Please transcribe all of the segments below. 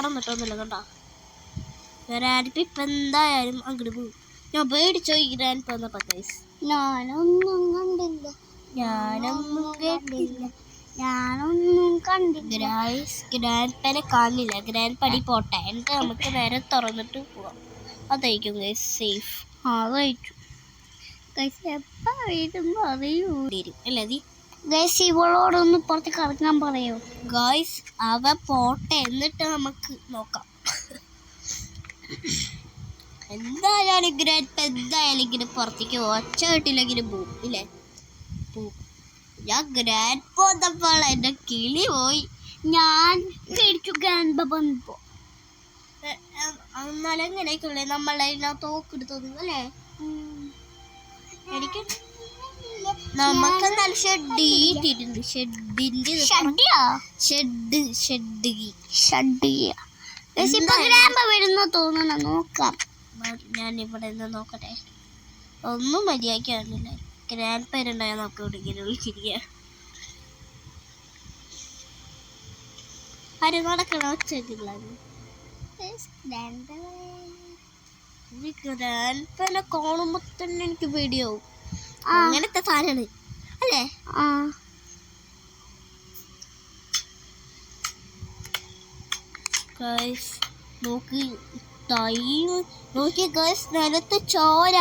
തുറന്നിട്ടൊന്നുമില്ല കണ്ടോ. ഗ്രാൻഡ് ഇപ്പം എന്തായാലും അങ്ങോട്ട് പോകും. ഞാൻ പേടിച്ചോ ഈ ഗ്രാൻഡ് വന്നപ്പോ ഗൈസ്. ഞാനൊന്നും കണ്ടില്ല. ഗൈസ് ഗ്രാൻഡ് പേനെ കാണില്ല. ഗ്രാൻഡ് പടി പോട്ടെ, എന്നിട്ട് നമുക്ക് നേരെ തുറന്നിട്ട് പോവാം. അതായിരിക്കും ഗൈസ് സേഫ്. അതായിരിക്കും ഗൈസ്. എപ്പോ വരുമ്പോ അറിയൂ അല്ലേ നീ ഗൈസ്? ഇവളോടൊന്ന് പുറത്തേക്ക് ഇറങ്ങാൻ പറയോ ഗൈസ്? അവ പോട്ടെ, എന്നിട്ട് നമുക്ക് നോക്കാം. എന്തായാലും ഗ്രാൻഡ് എന്തായാലും ഇങ്ങനെ പുറത്തേക്ക് ഒച്ച കേട്ടില്ലെങ്കിലും പോവും ഇല്ലേ? പോവും. ഞാൻ ഗ്രാൻഡ് പോന്നപ്പോൾ എന്റെ കിളി പോയി. ഞാൻ പേടിച്ചു ഗ്രാൻഡ് വന്നപ്പോ. എന്നാലും എങ്ങനെയൊക്കെയുള്ളേ നമ്മളെ തോക്കെടുത്തത് അല്ലേ? എനിക്ക് നമുക്ക് നല്ല ഷെഡ് ഇട്ടിട്ടുണ്ട്. വരുന്ന തോന്നണം. നോക്കാം. ഞാൻ ഇവിടെ നിന്ന് നോക്കട്ടെ. ഒന്നും മര്യാദക്കാണില്ല. ഗ്രാൻഡ് പേരുണ്ടായാൽ നമുക്ക് എവിടെയെങ്കിലും വിളിച്ചിരിക്കുക. ആരും നടക്കണ ഒച്ചക്കില്ല. ഗ്രാൻഡ് പേനെ കാണുമ്പോ തന്നെ എനിക്ക് പേടിയാവും. അങ്ങനത്തെ സാധനമാണ് അല്ലേ? ഗൈസ് നോക്കി നോക്കി ഗൈസ്, നിലത്ത് ചോര.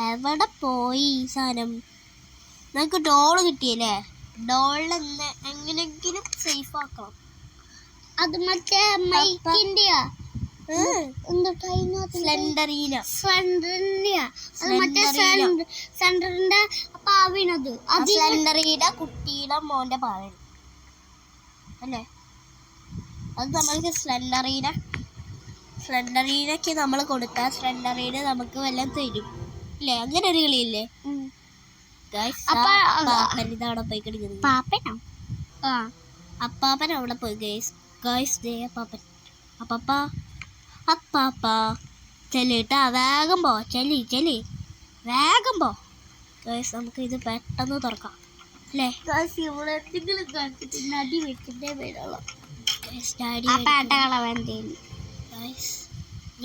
എവിടെ പോയി ഈ സാധനം? നമുക്ക് ഡോള് കിട്ടിയല്ലേ? ഡോളിൽ എങ്ങനെങ്കിലും സേഫ് ആക്കണം. അത് മറ്റേ മൈക്കിന്റെയാ? സ്ലെൻഡറിന്റെ പാവിനത്. സ്ലെൻഡറിയുടെ കുട്ടിയുടെ മോന്റെ പാവൻ അല്ലേ? അത് നമ്മൾക്ക് സ്ലെൻഡറീനൊക്കെ നമ്മൾ കൊടുത്താൽ സ്ലെൻഡറീന് നമുക്ക് വല്ലതും തരും ഇല്ലേ? അങ്ങനെ ഒരു കളിയില്ലേ? അവിടെ പോയി കിടക്കുന്നത് അപ്പാപ്പൻ അവിടെ പോയി ഗൈസ്. ഗൈസ് ദേ അപ്പാപ്പൻ. അപ്പാപ്പ ചെല്ലിട്ടാ, വേഗം പോ. ചെല്ലി വേഗം പോ ഗൈസ്. നമുക്ക് ഇത് പെട്ടെന്ന് തുറക്കാം അല്ലേ? നടി വെച്ചിട്ടേ വരുള്ളൂ.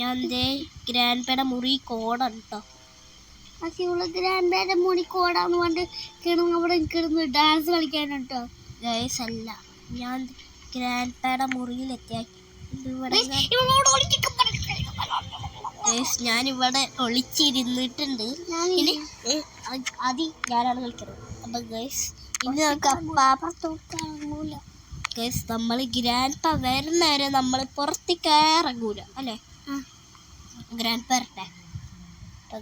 ഞാൻ ഗ്രാൻഡ് പേടെ മുറി കോടാണ് കേട്ടോ. ഗ്രാൻഡ് പേടെ മുറി കോടാന്ന് പറഞ്ഞിട്ട് അവിടെ കിടന്ന് ഡാൻസ് കളിക്കാനാണ് കേട്ടോ ഗൈസ്. അല്ല, ഞാൻ ഗ്രാൻഡ് പേടെ മുറിയിൽ എത്തിയാക്കി. ഞാൻ ഇവിടെ ഒളിച്ചിരുന്നിട്ടുണ്ട്. ഇനി ഞാനാണ് കളിക്കുന്നത്. അപ്പൊ ഗൈസ് ഇനി നമുക്ക് ഗൈസ് നമ്മൾ ഗ്രാൻഡ് പ വരുന്നവരെ നമ്മൾ പുറത്തേക്ക് ഇറങ്ങൂല അല്ലേ? ഗ്രാൻഡ് പേരട്ടെ.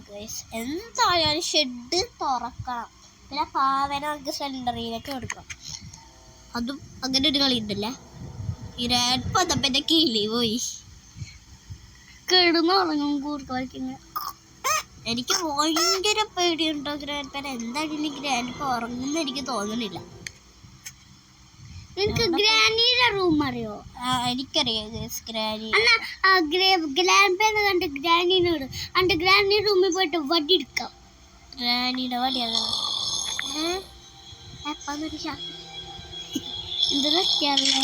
ഗൈസ് എന്തായാലും ഷെഡ് തുറക്കണം. പിന്നെ പാവനെ നമുക്ക് സെൻറ്ററിയിലേക്ക് കൊടുക്കണം. അതും അങ്ങനെ ഒരു കളി ഉണ്ടല്ലേ? ഗ്രാൻഡ് പ പിന്നെ കിളി പോയി കിടന്നുറങ്ങും കൂർക്കളിക്കുന്ന. എനിക്ക് ഭയങ്കര പേടിയുണ്ടോ ഗ്രാൻഡ് പേന? എന്തായാലും ഗ്രാൻഡ് പ ഉറങ്ങുന്ന എനിക്ക് തോന്നുന്നില്ല. എനിക്ക് ഗ്രാനിയുടെ റൂം അറിയോ? എനിക്കറിയാം ഗ്രാനി. ഗ്രാൻഡ് പേന കണ്ട് ഗ്രാനിനോട് അന്റെ ഗ്രാനി റൂമിൽ പോയിട്ട് വടി എടുക്കാം. ഗ്രാനിയുടെ വടിയാണ് എന്തൊക്കെയറിയാ?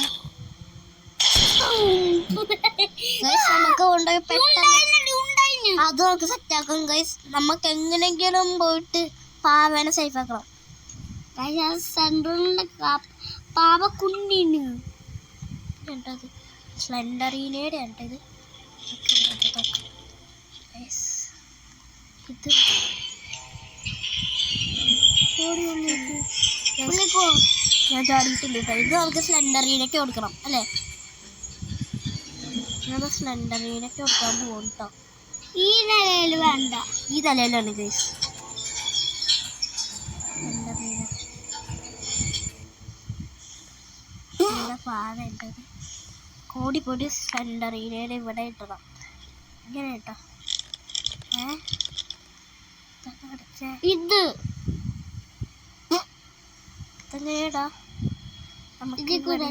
നമുക്ക് കൊണ്ടുപോയി പെട്ടെന്ന് അത് നമുക്ക് സെറ്റാക്കും ഗൈസ്. നമുക്ക് എങ്ങനെങ്കിലും പോയിട്ട് പാവനെ സേഫ് ആക്കണം. സെൻട്രലിന്റെ പാവ കുഞ്ഞിന് ഉണ്ടത് സ്ലെൻഡറീനയുടെ ഉണ്ടത്. ഞാൻ ചാടിയിട്ടുണ്ട് കേട്ടോ. ഇത് നമുക്ക് സ്ലെൻഡറീനൊക്കെ കൊടുക്കണം അല്ലേ? ഞാൻ സ്ലെൻഡറീനൊക്കെ കൊടുക്കാൻ പോകും കേട്ടോ. ഈ നിലയിൽ വേണ്ട, ഈ നിലയിലാണ് ഗൈസ്. പാവണ്ടത് കോടിപ്പൊടി സ്ലെൻഡറീനയുടെ ഇവിടെ ഇട്ടണം. ഇങ്ങനെ കേട്ടോ. ഇത് എങ്ങനെയാടാ? നമുക്ക് ഇവിടെ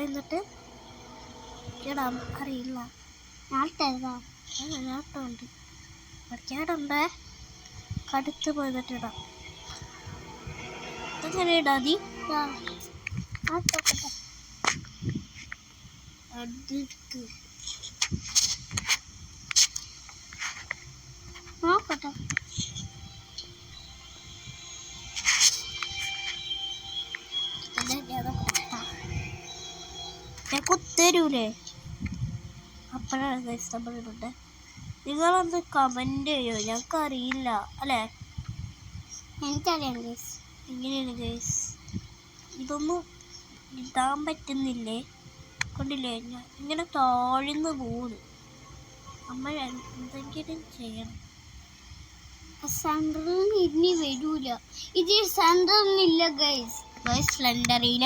നിന്നിട്ട് ഇടാം. അറിയില്ല, ഞാട്ടുണ്ട് പഠിക്കാടുണ്ടേ. കടുത്ത് പോയിട്ട് ഇടാം. എങ്ങനെ ഇടാ നീ? അടുക്ക് നോക്കട്ടെ. ഞാൻ കുത്തരൂലേ അപ്പോഴാണ് ഇഷ്ടപ്പെടുന്നുണ്ട്. നിങ്ങളൊന്ന് കമന്റ് ചെയ്യോ, ഞങ്ങൾക്ക് അറിയില്ല അല്ലേ? എനിക്കറിയാം ഗൈസ്. എങ്ങനെയാണ് ഗൈസ് ഇതൊന്നും ഇടാൻ പറ്റുന്നില്ലേ? കൊണ്ടില്ലേ ഞാൻ ഇങ്ങനെ താഴ്ന്നു പോകുന്നു. നമ്മൾ എന്തെങ്കിലും ചെയ്യണം. സെൻട്രലിൽ ഇനി വരൂല. ഇത് സെൻട്രലിനില്ല ഗൈസ്. ഗൈസ് സ്ലെൻഡറിന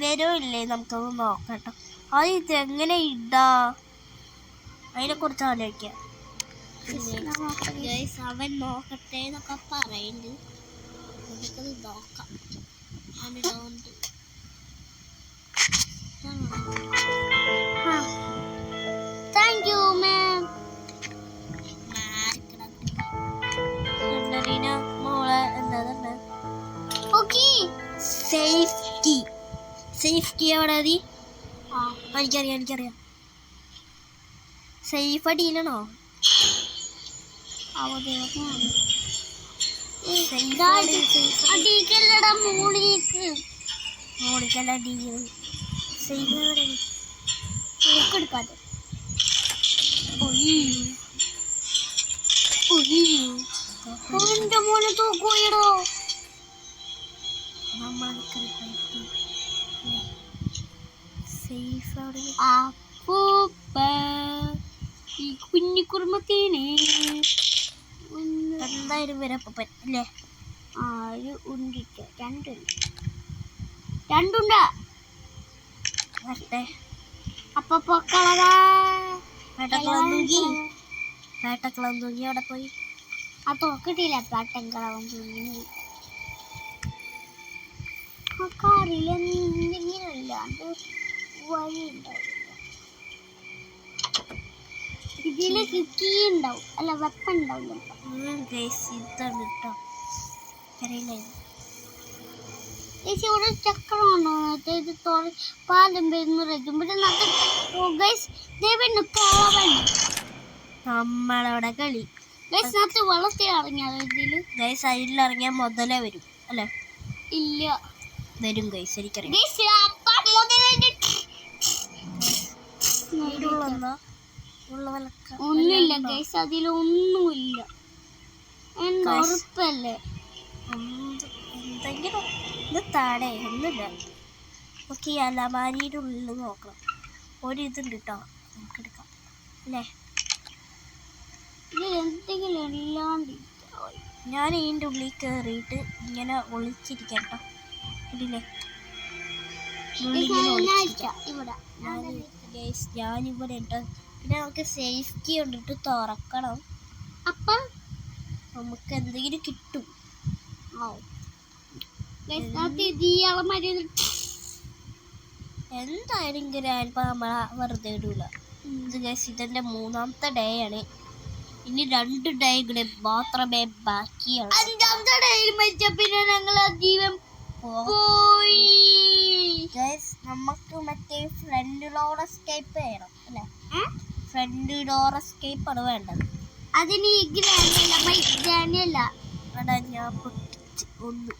വരൂല്ലേ? നമുക്കൊന്ന് നോക്കട്ടോ. അത് ഇതെങ്ങനെ ഇടാ, അതിനെ കുറിച്ച് ആലോചിക്കാം. ഗൈസ് അവൻ നോക്കട്ടെ എന്നൊക്കെ പറയുന്നുണ്ട്. നമുക്കത് നോക്കാം. ഞാനിടുന്നുണ്ട്. Thank you ma'am. സ്ലെൻഡറിന മോളെ എന്താ ഓക്കേ. സേഫ്റ്റി എവിടെ നീ? എനിക്കറിയാം. സേഫ് അടിയിലാണോ? അടിക്കല്ലടാ മോളിക്ക്. മോളിക്കല്ല ഡീൽ. സേഫ് എവിടെ? എടുക്കാതെ എന്റെ മോനെ തൂക്കുപോയടോ. സേഫ് അവിടെ. അപ്പൂപ്പ ഈ കുഞ്ഞു കുടുംബത്തിന് എന്തായാലും വരപ്പൻ അല്ലേ? ഒരു ഉണ്ടിട്ട രണ്ടുണ്ടാ വരട്ടെ. അപ്പൊ പൊക്കളതാ. വേട്ടക്കളം തൂങ്ങി അവിടെ പോയി. ആ തോക്കിട്ടില്ല പാട്ടങ്കളവൻ തൂങ്ങി. ആ കാറിൽ എന്തെങ്കിലും ഇല്ലാണ്ട് വഴി ഉണ്ടാവില്ല. ഇതില് കീ ഉണ്ടാവും, അല്ല വെപ്പൺ ഉണ്ടാവില്ല. ഇതാണ് കേട്ടോ. ഇവിടെ ചക്രമാണോ? ഇത് പാലം വരുന്ന നമ്മളവിടെ കളി. വളർത്തി ഇറങ്ങിയാലോ ഇതില്? ഗൈസ് അതിലിറങ്ങിയാൽ മുതലേ വരും അല്ലേ? ഇല്ല വരും ഗൈസ്, എനിക്കറിയാം. ഒന്നുമില്ല ഗൈസ്, അതിലൊന്നുമില്ല. ഉറപ്പല്ലേ? എന്തെങ്കിലും ഇത് താടേ ഒന്നുമില്ല. നമുക്ക് ഈ അലമാരിയുടെ ഉള്ളിൽ നോക്കണം. ഒരിതുണ്ട് കേട്ടോ, നമുക്ക് എടുക്കാം അല്ലേ? എന്തെങ്കിലും ഇല്ലാണ്ട് ഞാൻ ഇതിൻ്റെ ഉള്ളിൽ കയറിയിട്ട് ഇങ്ങനെ ഒളിച്ചിരിക്കാം കേട്ടോ. ഇടില്ലേ? ഞാനിവിടെ ഇട്ടോ. പിന്നെ നമുക്ക് സേഫ്റ്റി കൊണ്ടിട്ട് തുറക്കണം. അപ്പം നമുക്ക് എന്തെങ്കിലും കിട്ടും. എന്തായാലും ഗ്രാൻഡ്പാ നമ്മളെ വെറുതെ ഇടൂല. ഇത് ഗൈസ് ഇതിൻ്റെ 3ാമത്തെ ഡേ ആണ്. ഇനി 2 ഡേ കൂടെ മാത്രമേ ബാക്കിയുള്ളൂ. 5ാമത്തെ ഡേയിൽ മരിച്ച പിന്നെ ഞങ്ങൾ ജീവൻ പോയി. ഗൈസ് നമുക്ക് മറ്റേ ഫ്രണ്ട് ഡോർ എസ്കേപ്പ് ചെയ്യണം അല്ലേ? ഫ്രണ്ട് ഡോർ എസ്കേപ്പ് ആണ് വേണ്ടത്. അതിന് ഈ ഗ്രാൻഡല്ല, ഞാൻ പൊട്ടിച്ച് ഒന്ന്